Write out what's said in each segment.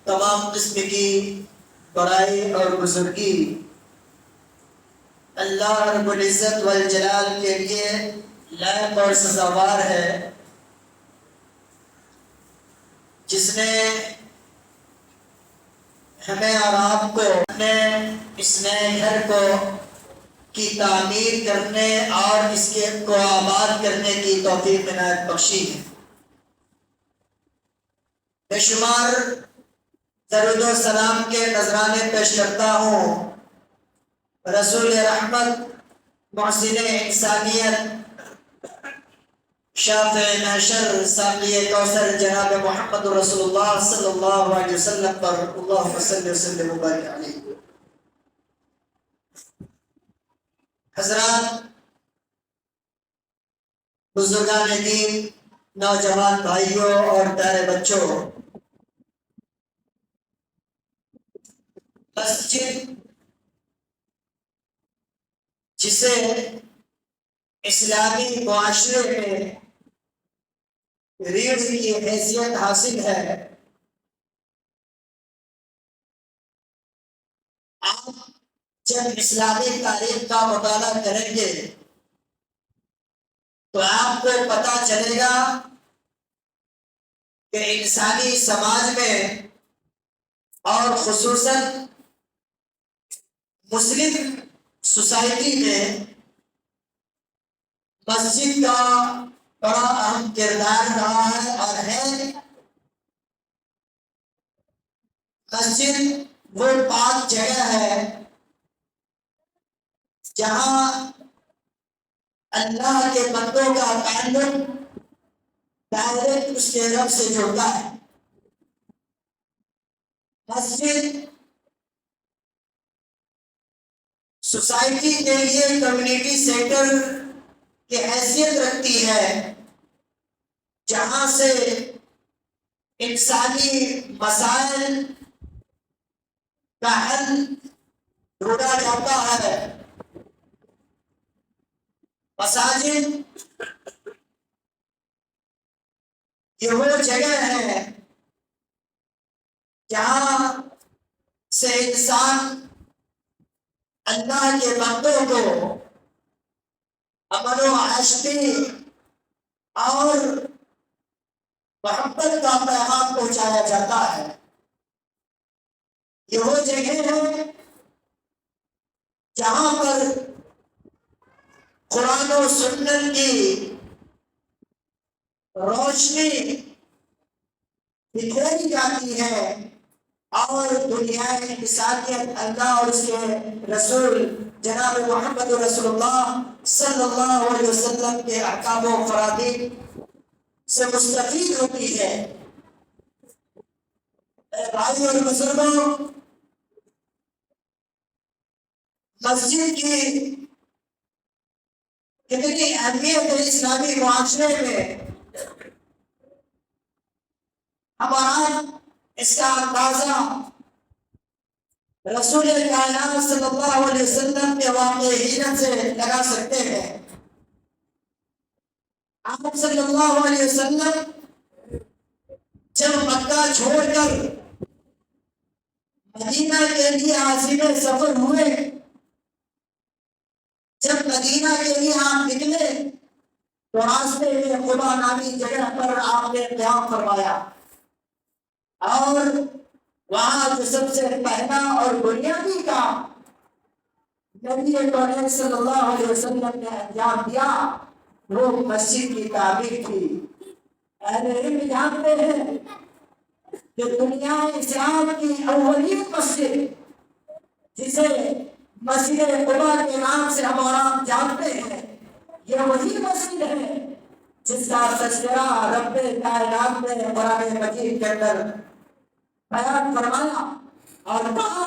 تمام قسم کی بڑائی اور بزرگی اللہ رب العزت والجلال کے لیے لائق اور سزاوار ہے، جس نے ہمیں اور آپ کو اپنے اس نئے گھر کو کی تعمیر کرنے اور اس کے کو آباد کرنے کی توفیق عنایت بخشی ہے۔ بے شمار درود و سلام کے نذرانے پیش کرتا ہوں رسول رحمت، محسن انسانیت، شافع محشر، ساقی کوثر جناب محمد رسول اللہ صلی اللہ علیہ وسلم پر اللہم صلی وسلم وبارک علیہ۔ حضرات، بزرگان دین، نوجوان بھائیوں اور پیارے بچوں، مسجد جسے اسلامی معاشرے میں ریڑھ کی حیثیت حاصل ہے، آپ جب اسلامی تاریخ کا مطالعہ کریں گے تو آپ کو پتہ چلے گا کہ انسانی سماج میں اور خصوصاً مسلم سوسائٹی میں مسجد کا بڑا اہم کردار رہا ہے اور ہے۔ مسجد وہ پاک جگہ ہے جہاں اللہ کے بندوں کا تعلق ڈائریکٹ اس کے رب سے جڑتا ہے۔ مسجد سوسائٹی کے لیے کمیونٹی سینٹر کی حیثیت رکھتی ہے، جہاں سے انسانی مسائل کا حل ڈھونڈا جاتا ہے۔ مساجد یہ وہ جگہ ہے جہاں سے انسان اللہ کے بندوں کو امن و عاشقی اور محبت کا پیغام پہنچایا جاتا ہے۔ یہ وہ جگہ ہے جہاں پر قرآن و سنت کی روشنی بکھیری جاتی ہے اور دنیا انسانیت اللہ اور اس کے رسول جناب محمد رسول اللہ صلی اللہ علیہ وسلم کے احکام و فرامین سے مستفید ہوتی ہے۔ بھائی اور بزرگوں، مسجد کی کتنی اہمیت ہے اسلامی معاشرے میں، ہمارا اس کا اندازہ رسول کائنات صلی اللہ علیہ وسلم کے واقعات سے لگا سکتے ہیں۔ آپ صلی اللہ علیہ وسلم جب مکہ چھوڑ کر مدینہ کے لیے عازم سفر ہوئے، جب مدینہ کے لیے آپ نکلے تو راستے میں قبا نامی جگہ پر آپ نے قیام فرمایا، اور وہاں جو سب سے پہلا اور بنیادی کام نبی کریم صلی اللہ علیہ وسلم نے انجام دیا وہ مسجد کی تعمیر تھی۔ اہل علم جانتے ہیں کہ دنیا اسلام کی اولین مسجد، جسے مسجد قباء کے نام سے ہم جانتے ہیں، یہ وہی مسجد ہے جس کا تذکرہ رب کائنات نے قرآن مجید کے اندر بیان فرمایا اور کہا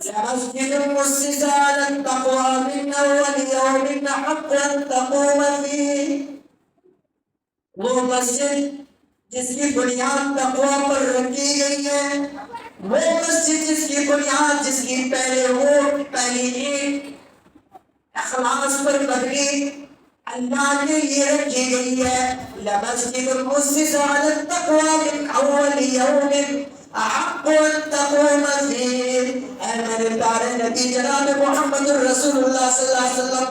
لمسجد أسس على التقوى من أول يوم حق أن تقوم فيه۔ وہ مسجد جس کی بنیاد تقوی پر رکھی گئی ہے، وہ مسجد جس کی بنیاد، جس کی پہلے ووٹ، پہلی اینٹ اخلاص پر مبنی اللہ کے لیے رکھی گئی ہے۔ لمسجد أسس على التقوى من أول يوم أحق أن تقوم فيه. اے میرے پیارے نبی جناب محمد رسول اللہ صلی اللہ علیہ وسلم،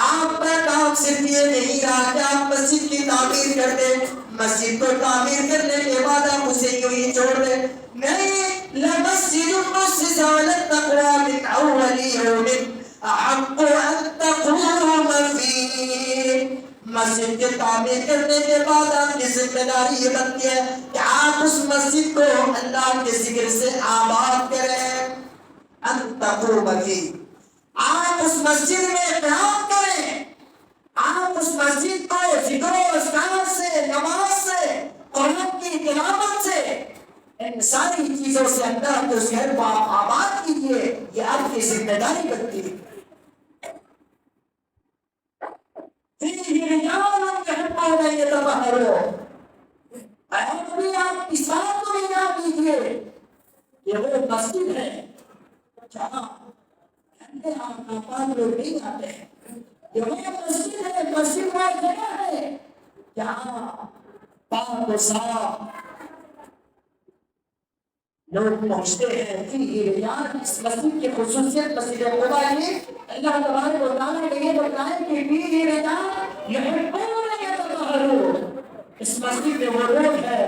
آپ کا کام صرف یہ نہیں رہا کہ آپ مسجد کی تعمیر کر دیں، مسجد کو تعمیر کرنے کے بعد آپ اسے یوں ہی چھوڑ دیں، نہیں، لمسجد أسس على التقوى من أول يوم أحق أن تقوم فيه. مسجد کے تعمیر کرنے کے بعد آپ کی ذمہ داری یہ بنتی ہے کہ آپ اس مسجد کو اللہ کے ذکر سے آباد کریں. ان تقوم فيه، آپ اس مسجد میں قیام کریں، آپ اس مسجد کو ذکر و اذکار سے، نماز سے، قرآن کی تلاوت سے، ان ساری چیزوں سے اللہ کے شہر کو آپ آباد کیجیے. یہ آپ کی ذمہ داری بنتی ہے. فيه رجال يحبون أن يتطهروا. ابھی آپ اس بات کو بھی یاد کیجیے کہ وہ مسجد ہے جہاں گندے ناپاک لوگ نہیں آتے ہیں. یہ وہ مسجد ہے، مسجد وہ جگہ ہے جہاں پاک و صاف لوگ پہنچتے ہیں. فيه رجال، اس مسجد کی خصوصیت مسجد قباء کی اللہ تبارک و تعالیٰ نے یہ بتایا کہ فيه رجال يحبون أن يتطهروا. اس مسجد میں وہ لوگ ہیں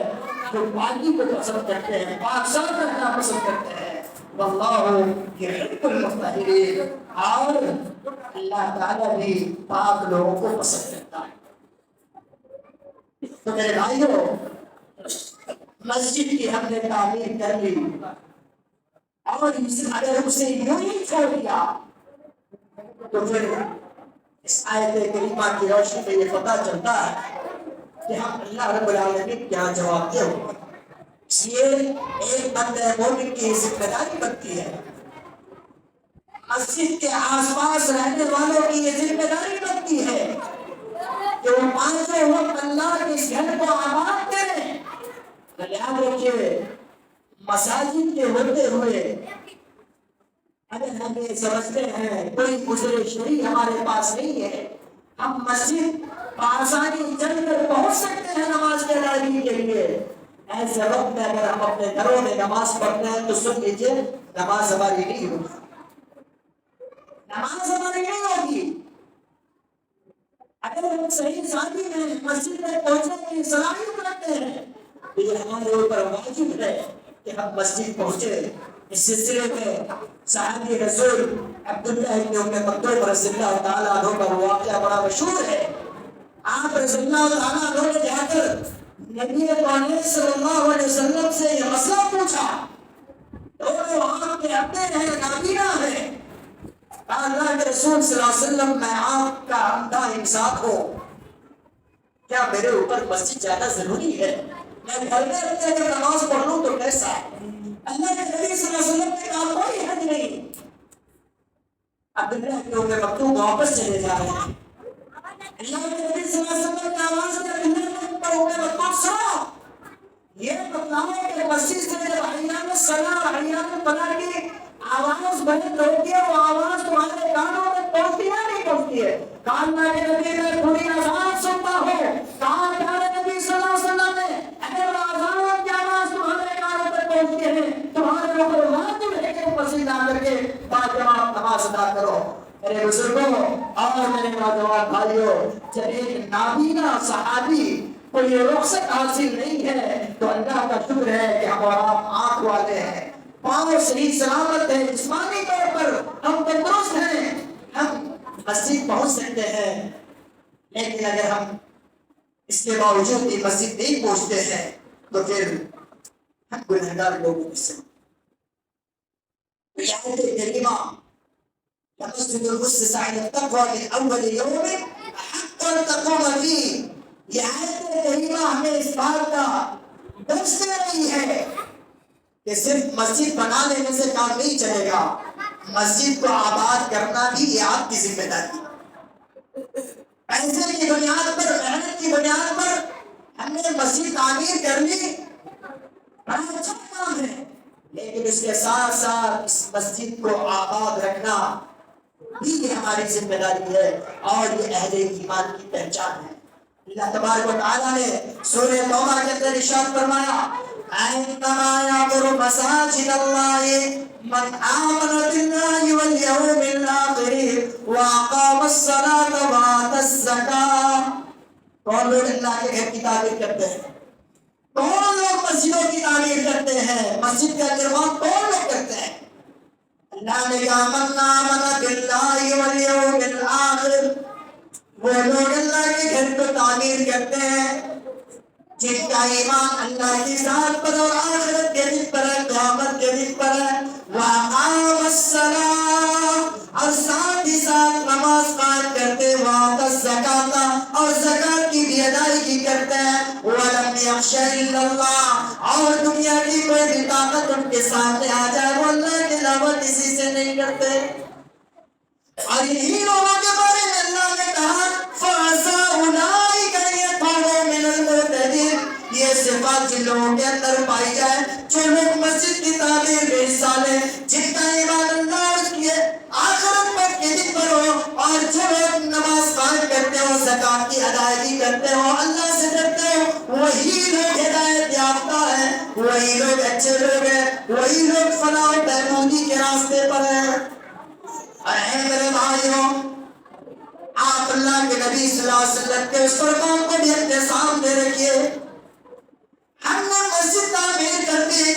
جو پاکی کو پسند کرتے ہیں، پاک صاف رکھنا پسند کرتے ہیں. واللہ يحب المطہرین، اور اللہ تعالیٰ بھی پاک لوگوں کو پسند کرتا ہے. تو میرے بھائیوں، مسجد کی ہم نے تعمیر کر لی اور اگر اسے یوں ہی چھوڑ دیا تو پھر اس آیت کریمہ کی روشنی میں یہ پتہ چلتا ہے کہ ہم اللہ رب العالمین کیا جواب دے ہوں. اس لیے ایک بندہ مومن کی ذمہ داری بنتی ہے، مسجد کے آس پاس رہنے والوں کی یہ ذمہ داری بنتی ہے کہ وہ پانچوں وقت اللہ کے اس گھر کو آباد کریں. یاد رکھیے، مساجد کے ہوتے ہوئے اگر ہم یہ سمجھتے ہیں کوئی گزر شرعی ہمارے پاس نہیں ہے، ہم مسجد بآسانی چل کر پہنچ سکتے ہیں نماز کی ادائیگی کے لیے، ایسے وقت میں اگر ہم اپنے گھروں میں نماز پڑھتے ہیں تو سن لیجیے نماز ہماری نہیں ہوگی، نماز ہماری نہیں ہوگی. اگر ہم صحیح ساتھی میں مسجد میں پہنچنے کی صلاحیت رکھتے ہیں تو یہ ہمارے اوپر واجب ہے کہ ہم مسجد پہنچے. اس سلسلے میں صحابی رسول عبداللہ ابن ام مکتوم رضی اللہ تعالیٰ عنہ کا واقعہ بڑا مشہور ہے. آپ رضی اللہ تعالیٰ عنہ نے جا کر نبی پاک صلی اللہ علیہ وسلم سے یہ مسئلہ پوچھا. تو آپ کے اپنے ہیں، نابینا ہیں. اللہ کے رسول صلی اللہ علیہ وسلم، میں آپ کا اندھا انسان ہوں، کیا میرے اوپر مسجد جانا ضروری ہے؟ میں گھر میں رہتے اگر نماز پڑھ لوں تو کیسا؟ اللہ کے نبی صلی اللہ علیہ وسلم نے کہا کوئی حد نہیں. عبداللہ ابن ام مکتوم واپس چلے جا رہے ہیں. اللہ کے نبی صلی اللہ علیہ وسلم نے آواز دیا عبداللہ ابن ام مکتوم سنو، یہ بتلاؤ کہ مسجد سے جب حیّ الصلاۃ حیّ الفلاح کی آواز بلند ہوتی ہے، وہ آواز تمہارے کانوں میں پہنچتی ہے نہیں پہنچتی ہے؟ کاننا کے نبی میں پوری آواز سنتا ہو. کہاں پیارے نبی صلی اللہ علیہ وسلم نے اگر آزان کی آواز تمہارے کانوں تک پہنچتی ہے، تمہارے اوپر واجب ہے کہ مسجد آ کر کے باجماعت نماز ادا کرو. میرے بزرگوں اور میرے نوجوان بھائیوں، جب ایک نابینا صحابی کو یہ رخصت حاصل نہیں ہے تو اللہ کا شکر ہے کہ ہم اور آپ آنکھ والے ہیں، پاؤں صحیح سلامت ہے، جسمانی طور پر ہم تندرست ہیں، ہم مسجد پہنچ سکتے ہیں. لیکن اگر ہم اس کے باوجود بھی مسجد نہیں پہنچتے ہیں تو پھر ہم گنہگار لوگوں میں سے. آیت کریمہ مسجد أسس على التقوى من أول يوم أحق أن تقوم فيه، یہ آیت کریمہ ہمیں اس بات کا درس دے رہی ہے کہ صرف مسجد بنا لینے سے کام نہیں چلے گا، مسجد کو آباد کرنا بھی یہ آپ کی ذمہ داری ہے. پیسے کی بنیاد پر، محنت کی بنیاد پر ہم نے مسجد تعمیر کر لی، بڑا اچھا کام ہے، لیکن اس کے ساتھ ساتھ اس مسجد کو آباد رکھنا بھی یہ ہماری ذمہ داری ہے اور یہ اہل ایمان کی پہچان ہے. اللہ تبارک و تعالیٰ نے سورہ توبہ کے اندر ارشاد فرمایا إنما يعمر مساجد الله من آمن بالله واليوم الآخر وأقام الصلاة وآتى الزكاة. کون لوگ اللہ کے گھر کی تعمیر کرتے ہیں؟ کون لوگ مسجدوں کی تعمیر کرتے ہیں؟ مسجد کا نرمان کون لوگ کرتے ہیں؟ اللہ نے کہا من آمن باللہ والیوم الآخر، وہ لوگ اللہ کے گھر کو تعمیر کرتے ہیں جن کا ایمان اللہ کی ذات پر اور آخرت کے دن پر ہے، قیامت کے دن پر ہے. وَأَقَامَ الصَّلَاةَ، اور ساتھ ہی ساتھ نماز قائم کرتے، وَآتَى الزَّكَاةَ، اور زکات کی بھی ادائیگی کرتے ہیں. وَلَمْ يَخْشَ إِلَّا اللَّهَ، اور دنیا کی کوئی بھی طاقت ان کے سامنے آ جائے وہ اللہ کے علاوہ کسی سے نہیں کرتے. اور یہی لوگوں کے بارے میں اللہ نے کہا فَعَسَىٰ أُولَٰئِكَ أَن يَكُونُوا مِنَ الْمُهْتَدِينَ، یہ صفات جن لوگوں کے اندر پائی جائے جو لوگ مسجد کی تعمیر میں حصہ لیں، جن کا ایمان اللہ اور اس کی آخرت پر کے دن پر ہو، اور جو لوگ نماز قائم کرتے ہو، زکات کی ادائیگی کرتے ہو، اللہ سے ڈرتے ہو، وہی لوگ ہدایت یافتہ ہیں، وہی لوگ اچھے لوگ ہیں، وہی لوگ فلاح و بہبودی کے راستے پر ہیں. اے میرے بھائیوں، آپ اللہ کے نبی صلی اللہ علیہ وسلم کے اس فرمان کو بھی اپنے سامنے رکھیے. ہم نے مسجد تعمیر کر دی،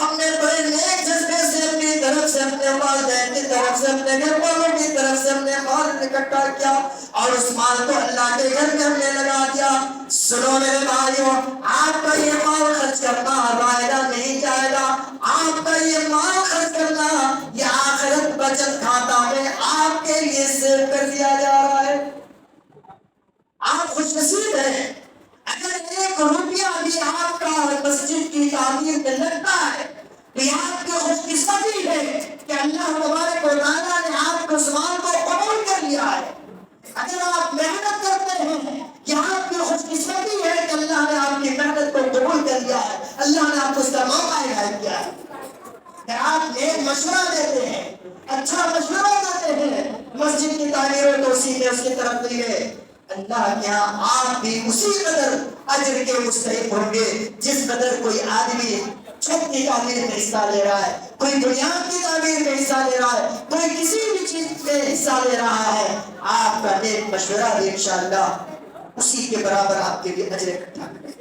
ہم نے بڑے نیک جذبے سے اپنی طرف سے، اپنے والدین کی طرف سے، اپنے گھر والوں کی طرف سے ہم نے مال اکٹھا کیا اور اس مال کو اللہ کے گھر میں ہم نے لگا دیا. سنو میرے بھائیوں، آپ کا یہ مال خرچ کرنا رائگاں نہیں جائے گا. آپ کا یہ مال خرچ کرنا یہ آخرت بچت کھاتا میں آپ کے لیے سیو کر دیا جا رہا ہے. آپ خوش نصیب ہیں اگر 1 روپیہ بھی آپ کا مسجد کی تعمیر میں لگتا ہے تو یہ آپ کی خوش قسمتی ہے کہ اللہ تبارک و تعالیٰ نے آپ کے اس مال کو قبول کر لیا ہے. اگر آپ محنت کرتے ہیں یہ آپ کی خوش قسمتی ہے کہ اللہ نے آپ کی محنت کو قبول کر لیا ہے، اللہ نے آپ کو اس کا موقع عنایت کیا ہے. کہ آپ ایک مشورہ دیتے ہیں، اچھا مشورہ دیتے ہیں مسجد کی تعمیر و توسیع میں اس کی طرف دیے، اللہ کے ہاں آپ بھی اسی قدر اجر کے مستحق ہوں گے جس قدر کوئی آدمی چھت کی تعمیر میں حصہ لے رہا ہے، کوئی بنیاد کی تعمیر میں حصہ لے رہا ہے، کوئی کسی بھی چیز میں حصہ لے رہا ہے. آپ کا ایک مشورہ بھی انشاءاللہ اسی کے برابر آپ کے لیے اجر اکٹھا کرے.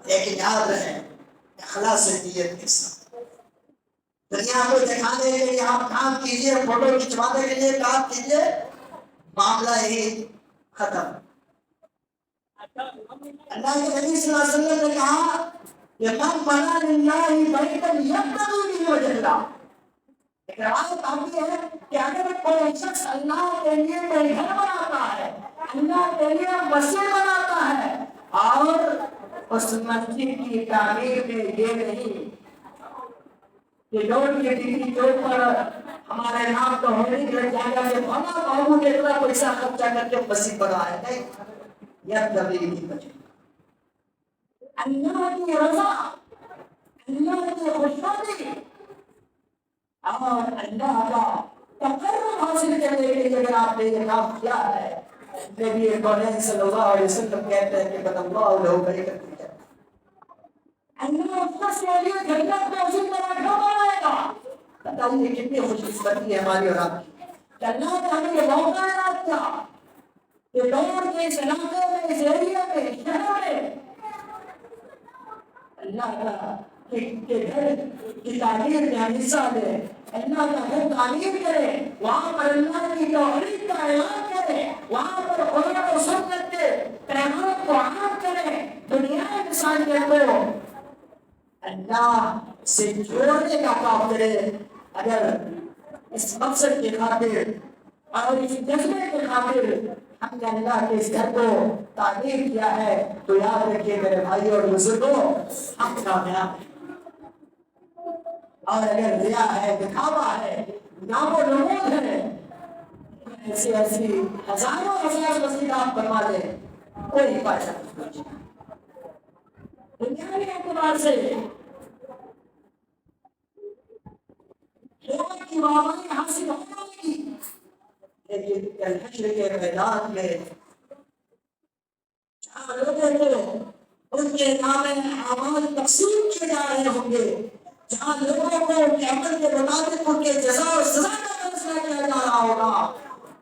لیکن یاد رہے اخلاص نیت کے ساتھ، دنیا کو دکھانے کے لیے آپ کام کیجئے، فوٹو کھنچوانے کے لیے کام کیجئے، معاملہ ہی ختم. اللہ کے نبی صلی اللہ علیہ وسلم نے کہا کہ من بنا للہ بیتا یبتغی بہ وجہ اللہ. ایک روایت آتی ہے کہ اگر کوئی شخص اللہ کے لیے کوئی گھر بناتا ہے، اللہ کے لیے مسجد بناتا ہے، اور اس مسجد کی تعمیر میں یہ نہیں کہ روڈ کے ڈگری چوک پر ہمارے نام تو ہونی لگ جائے گا کہ فلاں بابو نے اتنا پیسہ خرچہ کر کے مسجد بنایا. نہیں، یہ کبھی نہیں بچے. اللہ کی رضا، اللہ کی خوشنودی اور اللہ کا تقرب حاصل کرنے کے لیے اگر آپ نے یہ کام کیا ہے، نبی کریم صلی اللہ علیہ وسلم کہتے ہیں کہ بد اللہ لہو برکت الجنہ، اللہ اس کے لیے جنت میں اسی طرح گھر بنائے گا. بتائیے کتنی خوش قسمتی ہے ہماری اور آپ کی کہ اللہ نے ہمیں یہ موقع عنایت کیا کہ دور کے اس علاقے میں، اس ایریا میں، شہر میں اللہ کا کہ گھر کی تعمیر میں ہم حصہ لیں، اللہ کا گھر تعمیر کریں، وہاں پر اللہ کی توحید کا اعلان کریں، وہاں پر قرآن و سنت کے پیغام کو عام کریں. دنیا انسانیت کو اللہ سے جوڑنے کا کام کرے. اگر اس مقصد کی خاطر اور اس جذبے کی خاطر ہم نے اللہ کے اس گھر کو تعمیر کیا ہے تو یاد رکھیے میرے بھائی اور بزرگوں، ہم کامیاب ہیں. اور اگر ریا ہے، دکھاوا ہے، نام و نمود ہے، ایسی ہزاروں مسجد آپ بنوا دیں، کوئی فائدہ نہیں. دنیاوی اعتبار سے لوگوں کی واہواہی حاصل ہونے کی، لیکن حشر کے میدان میں جہاں لوگوں کو ان ان کے نام اعمال تقسیم کیے جا رہے ہوں گے، جہاں لوگوں کو ان کے عمل کے مطابق ان کے جزا اور سزا کا فیصلہ کیا جا رہا ہوگا،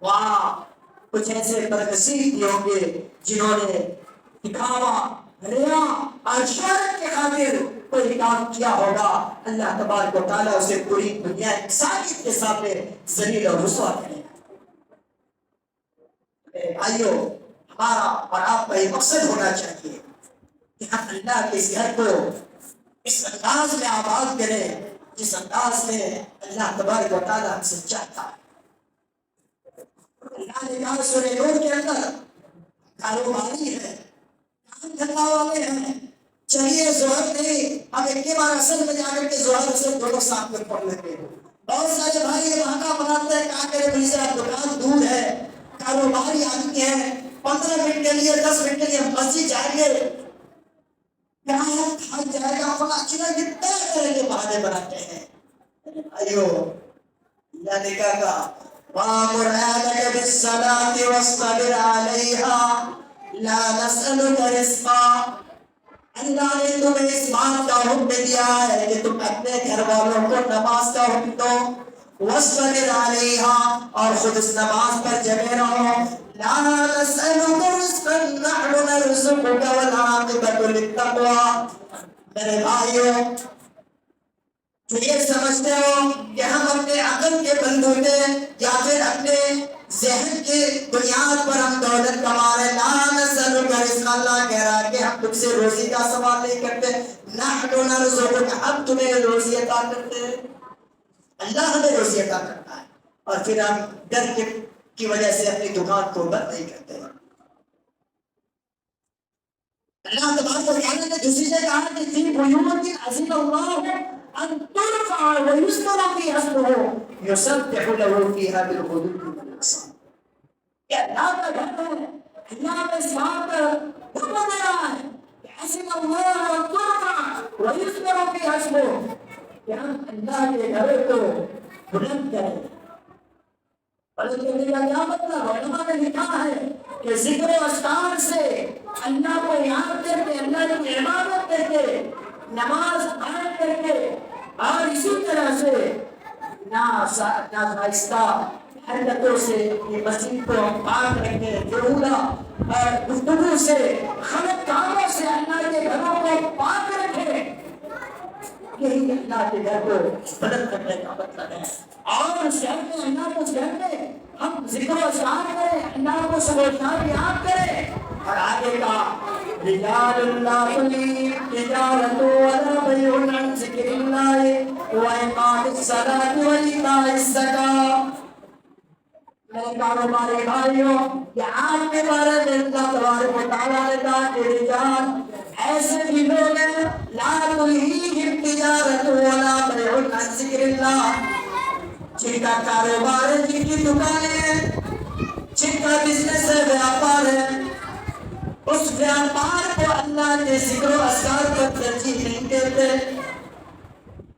وہاں کچھ ایسے بدنصیب بھی ہوں گے جنہوں نے دکھاوا، ریا اور شہرت کے خاطر کوئی کام کیا ہوگا، اللہ تبارک و تعالیٰ اسے پوری دنیا انسانیت کے سامنے ذلیل اور رسوا کرے گا۔ بھائیو، ہمارا اور آپ کا یہ مقصد ہونا چاہیے کہ ہم اللہ کے اس گھر کو اس انداز میں آباد کریں جس انداز میں اللہ تبارک و تعالیٰ ہم سے چاہتا ہے۔ اللہ نے کہا سورہ نور کے اندر کاروباری ہے، کام کرنے والے ہیں، چلیے ضرورت نہیں ہم ایک کے بار اصل میں جا کر کے ظہر اصل دونوں ساتھ میں پڑھ لیتے ہیں۔ بہت سارے بھائی یہ بہانا بناتے ہیں کہا کرے بھائی صاحب دکان دور ہے، کاروباری آدمی ہے، 15 منٹ کے لیے 10 منٹ کے لیے مسجد جائیں گے، گراہک تھک جائے گا، فلاں چیزیں یہ طرح طرح کے بہانے بناتے ہیں۔ ایو اللہ نے کہا وَأَمُرْ أَهْلَكَ بِالصَّلَاةِ وَاصْطَبِرْ عَلَيْهَا لَا نَسْأَلُكَ رِزْقًا۔ اللہ نے تمہیں اس بات کا حکم دیا ہے کہ تم اپنے گھر والوں کو نماز کا حکم دو، وَاصْطَبِرْ عَلَيْهَا اور خود اس نماز پر جمے رہو، لَا نَسْأَلُكَ رِزْقًا نَحْنُ نَرْزُقُكَ وَالْعَاقِبَةُ لِلتَّقْوَىٰ۔ میرے بھائیو، تو یہ سمجھتے ہو کہ ہم اپنے عقل کے بندوتے یا پھر اپنے ذہن کے بنیاد پر ہم دولت کما رہے، لا نسألک رزقا، اللہ کہہ رہا ہے کہ ہم تم سے روزی کا سوال نہیں کرتے، نحن نرزقک، ہم تمہیں روزی عطا کرتے ہیں، اللہ ہمیں روزی عطا کرتا ہے، اور پھر ہم ڈر کی وجہ سے اپنی دکان کو بند نہیں کرتے۔ اللہ تبارک و تعالیٰ نے دوسری جگہ کہا کہ فی بیوت اذن اللہ ان ترفع ویذکر فیہا اسمہ یسبح لہ فیہا بالغدو والآصال۔ کہ اللہ کا گھر ہے، اللہ کا اس بات پر حکم دے رہا ہے کہ اذن اللہ ان ترفع ویذکر فیہا اسمہ، کہ ہم اللہ کے گھر کو بلند کریں۔ بلند کرنے کا کیا مطلب؟ علماء نے لکھا ہے کہ ذکر و اذکار سے، اللہ کو یاد کر کے، اللہ کی عبادت کر کے، نماز قائم کر کے، اور اسی طرح سے ناشائستہ حرکتوں سے یہ مسجد کو پاک رکھے، جھولا اور گفتگو سے، غلط کاموں سے اللہ کے گھروں کو پاک رکھے، یہی اللہ کے گھر کو بلند کرنے کا مطلب ہے۔ اور اس گھر میں، اللہ کو اس گھر میں ہم ذکر و اذکار کریں، اللہ کو صبح و شام یاد کریں، اور آگے کا رجال لا تلہیہم تجارۃ ولا بیع عن ذکر اللہ واقام الصلاۃ وایتاء الزکاۃ۔ میرے کاروباری بھائیوں، یہ آپ کے بارے میں اللہ تبارک و تعالیٰ نے کہا کہ رجال ایسے بھی لوگ ہیں لا تلہیہم تجارۃ ولا بیع عن ذکر اللہ، جن کا کاروبار ہے، جن کی دکانیں ہیں، جن کا بزنس ہے، ویاپار ہے، اس ویاپار کو اللہ کے ذکر و اذکار پر ترجیح نہیں دیتے۔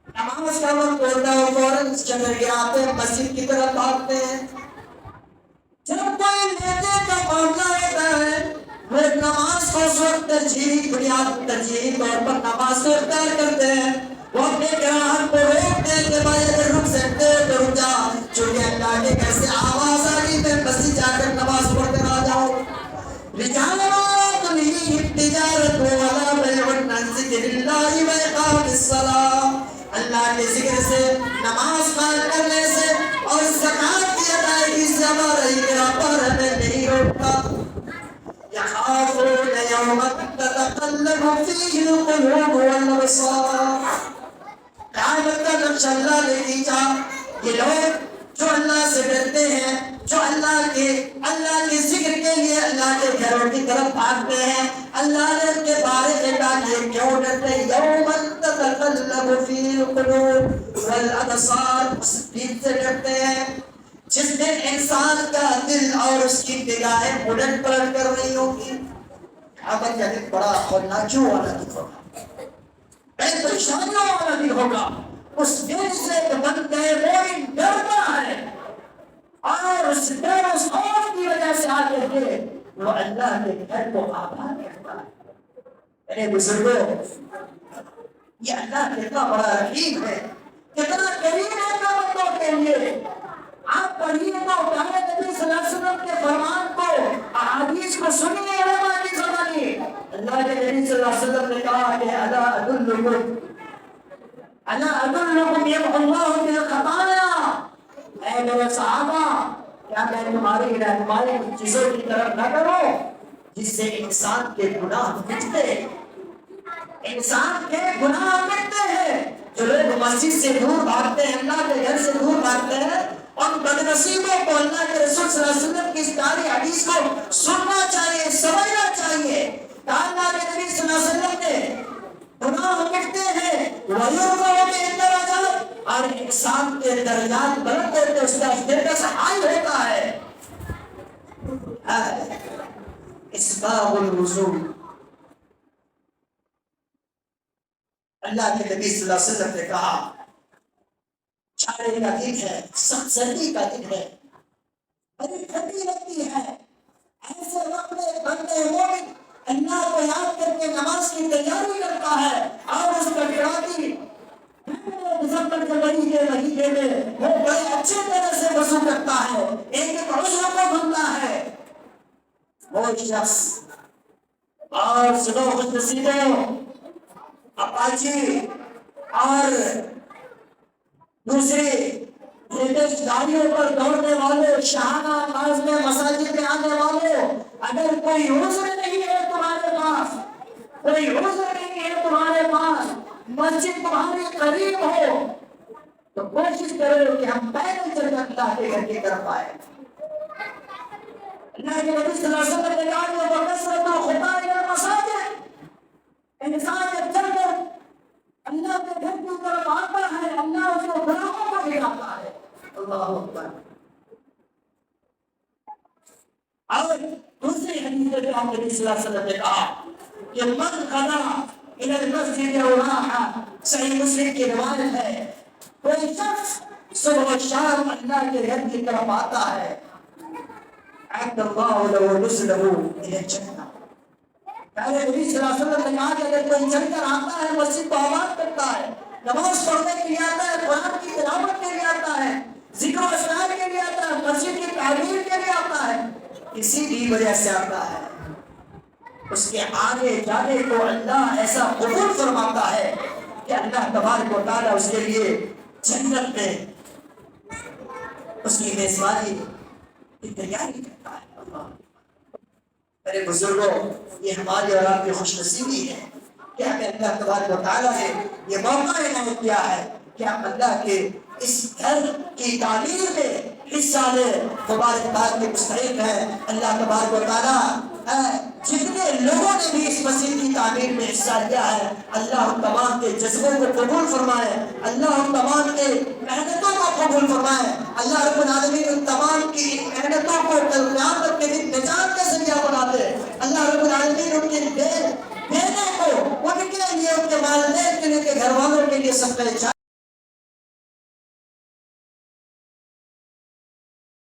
نماز کا وقت ہوتا ہے فوراً چکر گراتے ہیں، مسجد کی طرف بھاگتے ہیں۔ جب کوئی لینے کا معاملہ ہوتا ہے، وہ نماز کو اس وقت ترجیحی طور پر نماز کو اختیار کرتے ہیں۔ وہ اپنے گراہک کو روکتے ہیں کہ بھائی اگر رک سکتے ہو تو رک جا، چونکہ اللہ کے گھر سے آواز آ رہی ہے، مسجد جا کر نماز پڑھ کر آ جاؤ۔ رجال تلہیہم تجارۃ ولا بیع عن ذکر اللہ واقام الصلاۃ، اللہ کے ذکر سے، نماز قائم کرنے سے اور زکوٰۃ کی ادائیگی سے ہمارا یہ ویاپار ہمیں نہیں روکتا۔ یخافون یوما تتقلب فیہ القلوب والابصار، قیامت کا نقشہ اللہ نے کھینچا۔ یہ لوگ جو اللہ سے ڈرتے ہیں، جو اللہ کے ذکر کے لیے اللہ کے گھروں کی طرف بھاگتے ہیں، اللہ نے ان کے بارے میں کہا کہ کیوں ڈرتے ہیں؟ یوما تتقلب فیہ القلوب والابصار، اس دن سے ڈرتے ہیں جس دن انسان کا دل اور اس کی نگاہیں الٹ پلٹ کر رہی ہوگی۔ قیامت کا دن بڑا ہولناکیوں والا دن ہوگا، بے پریشانیوں والا دن ہوگا۔ اس دن سے بندہ مومن ڈرتا ہے، اور اس ڈر اس خوف کی وجہ سے آ کر کے وہ اللہ کے گھر کو آباد کرتا ہے۔ میرے بزرگوں، یہ اللہ کتنا بڑا رحیم ہے، کتنا کریم ہے اپنے بندوں کے لیے۔ آپ پڑھیے تو پیارے نبی صلی اللہ علیہ وسلم کے فرمان کو، احادیث کو سنیے، علماء کی زبانی۔ اللہ کے نبی صلی اللہ علیہ وسلم نے کہا کہ الا ادلکم یمحو اللہ بالخطایا، اے میرے صحابہ، کیا میں تمہاری رہنمائی کی چیزوں کی طرف نہ کروں جس سے انسان کے گناہ مٹتے ہیں؟ انسان کے گناہ مٹتے ہیں۔ جو لوگ مسجد سے دور بھاگتے ہیں، اللہ کے گھر سے دور بھاگتے ہیں، ان بد نصیبوں کو اللہ کے رسول صلی اللہ علیہ وسلم کی اس پیاری حدیث کو سننا چاہیے، سمجھنا چاہیے۔ اللہ کے نبی صلی اللہ علیہ وسلم نے گناہ مٹتے ہیں وَيُرْفَعُ بِالدَّرَجَاتِ، اور انسان کے درجات بلند ہوتے ہیں، اس کا اسٹیٹس ہائی ہوتا ہے۔ اسباغ الوضوء، اللہ کے نبی صلی اللہ علیہ وسلم نے کہا چھاڑے کا دن ہے، سخت سردی کا دن ہے، بڑی ٹھنڈی لگتی ہے، ایسے وقت میں بندے مومن اللہ کو یاد کر کے نماز کی تیاری کرتا ہے، اور اس کا قرآتی دسمبر جنوری کے مہینے میں وہ بڑے اچھے طرح سے وضو کرتا ہے، ایک عذر کو بنتا ہے۔ وہ شخص اور سنو خوش نصیبوں، اپاچی اور دوسری لیٹسٹ گاڑیوں پر دوڑنے والے، شہانہ انداز میں مساجد میں آنے والوں، اگر کوئی عذر نہیں ہے تمہارے پاس، کوئی عذر نہیں ہے تمہارے پاس، مسجد تمہارے قریب ہو، تو کوشش کرو کہ ہم پیدل چل کر اللہ کے گھر کی طرف آئے۔ اللہ کے نبی صلی اللہ علیہ وسلم نے کہا کہ وَكَثْرَةُ الْخُطَىٰ إِلَى الْمَسَاجِدِ، انسان جب چل کر اللہ کے گھر کی طرف آتا ہے، اللہ اس کو گناہوں کو گراتا ہے۔ اللہ اکبر۔ اور دوسری حدیث میں آپ نبی صلی اللہ علیہ وسلم نے کہا کہ من غدا الى المسجد او راح، صحیح مسلم کی روایت ہے، کوئی شخص صبح و شام اللہ کے گھر کی طرف آتا ہے، اعد اللہ له نزله الى الجنہ۔ پہلے نبی صلی اللہ علیہ وسلم نے کہا کہ اگر کوئی چل کر آتا ہے، مسجد کو آباد کرتا ہے، نماز پڑھنے کے لیے آتا ہے، قرآن کی تلاوت کے لیے آتا ہے، ذکر و اذکار کے لیے آتا ہے، مسجد کی تعمیر کے لیے آتا ہے، کسی بھی وجہ سے آتا ہے، اس کے آگے جانے کو اللہ ایسا قبول فرماتا ہے کہ اللہ تبارک و تعالیٰ اس کے لیے جنت میں اس کی میزبانی کی تیاری کرتا ہے۔ اللہ میرے بزرگوں، یہ ہماری اور آپ کی خوش نصیبی ہے کہ ہمیں اللہ تبارک و تعالیٰ نے یہ موقع عنایت کیا ہے کہ ہم اللہ کے اس گھر کی تعمیر میں حصہ لیں، مبارکباد کے مستحق ہیں۔ اللہ تبارک و تعالیٰ جتنے لوگوں نے بھی اس مسجد کی تعمیر میں حصہ لیا ہے، اللہ ہم تمام کے جذبوں کو قبول فرمائے، اللہ ہم تمام کے محنتوں کو قبول فرمائے، اللہ رب العالمین ان تمام کی محنتوں کو قیامت کے دن نجات کا ذریعہ بنا دے، اللہ رب العالمین ان کے دینے کو ان کے لیے، ان کے والدین کے لیے، ان کے گھر والوں کے لیے سب کا